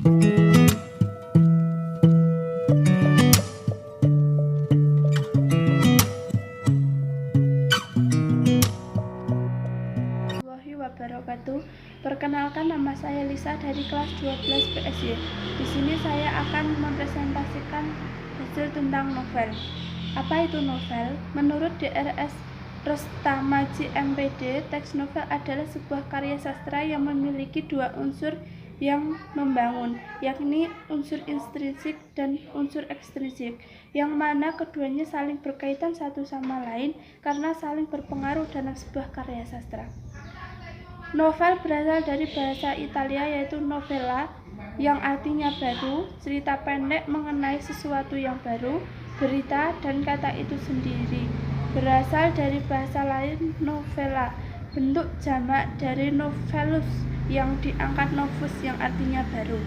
Wabarakatuh. Perkenalkan, nama saya Lisa dari kelas 12 PSY. Di sini saya akan mempresentasikan hasil tentang novel. Apa itu novel? Menurut DRS Rostamaji MPD, teks novel adalah sebuah karya sastra yang memiliki dua unsur yang membangun, yakni unsur intrinsik dan unsur ekstrinsik, yang mana keduanya saling berkaitan satu sama lain karena saling berpengaruh dalam sebuah karya sastra. Novel berasal dari bahasa Italia yaitu novella, yang artinya baru, cerita pendek mengenai sesuatu yang baru, berita, dan kata itu sendiri berasal dari bahasa lain novella, bentuk jamak dari novellus yang diangkat novus yang artinya baru.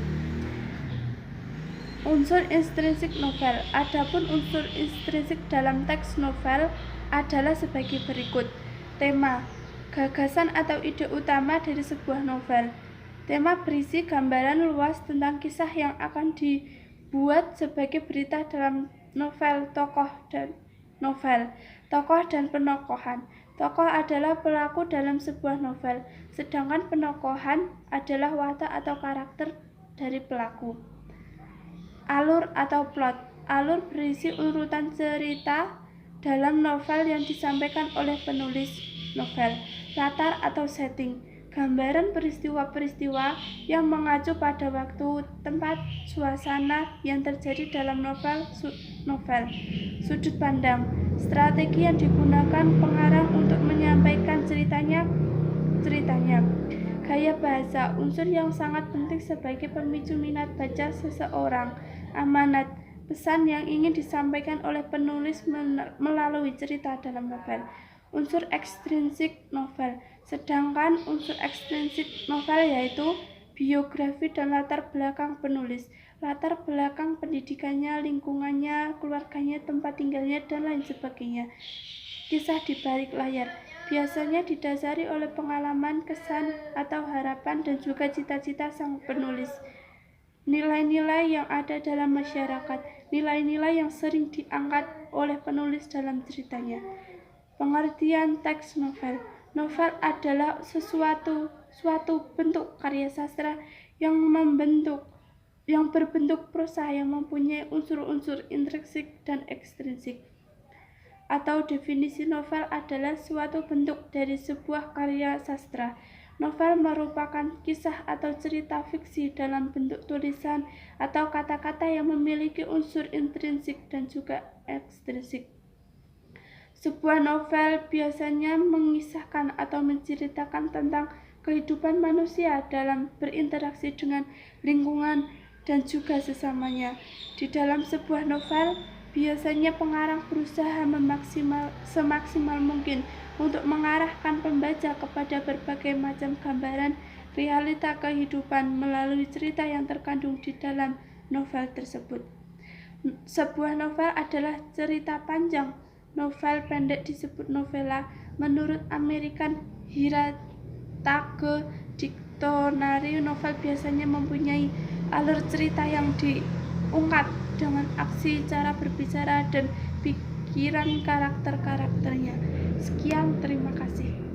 Unsur intrinsik novel. Adapun unsur intrinsik dalam teks novel adalah sebagai berikut. Tema, gagasan atau ide utama dari sebuah novel. Tema berisi gambaran luas tentang kisah yang akan dibuat sebagai berita dalam novel. Tokoh dan penokohan. Tokoh adalah pelaku dalam sebuah novel, sedangkan penokohan adalah watak atau karakter dari pelaku. Alur atau plot. Alur berisi urutan cerita dalam novel yang disampaikan oleh penulis novel. Latar atau setting, gambaran peristiwa-peristiwa yang mengacu pada waktu, tempat, suasana yang terjadi dalam novel. Sudut pandang, strategi yang digunakan pengarang untuk menyampaikan ceritanya. Gaya bahasa, unsur yang sangat penting sebagai pemicu minat baca seseorang. Amanat, pesan yang ingin disampaikan oleh penulis melalui cerita dalam novel. Unsur ekstrinsik novel. Sedangkan unsur ekstrinsik novel yaitu biografi dan latar belakang penulis, latar belakang pendidikannya, lingkungannya, keluarganya, tempat tinggalnya, dan lain sebagainya. Kisah di balik layar biasanya didasari oleh pengalaman, kesan, atau harapan, dan juga cita-cita sang penulis. Nilai-nilai yang ada dalam masyarakat, nilai-nilai yang sering diangkat oleh penulis dalam ceritanya. Pengertian teks novel. Novel adalah suatu bentuk karya sastra yang berbentuk prosa yang mempunyai unsur-unsur intrinsik dan ekstrinsik. Atau definisi novel adalah suatu bentuk dari sebuah karya sastra. Novel merupakan kisah atau cerita fiksi dalam bentuk tulisan atau kata-kata yang memiliki unsur intrinsik dan juga ekstrinsik. Sebuah novel biasanya mengisahkan atau menceritakan tentang kehidupan manusia dalam berinteraksi dengan lingkungan dan juga sesamanya. Di dalam sebuah novel, biasanya pengarang berusaha semaksimal mungkin untuk mengarahkan pembaca kepada berbagai macam gambaran realita kehidupan melalui cerita yang terkandung di dalam novel tersebut. Sebuah novel adalah cerita panjang. Novel pendek disebut novela. Menurut American Heritage Dictionary, novel biasanya mempunyai alur cerita yang diungkap dengan aksi, cara berbicara, dan pikiran karakter-karakternya. Sekian, terima kasih.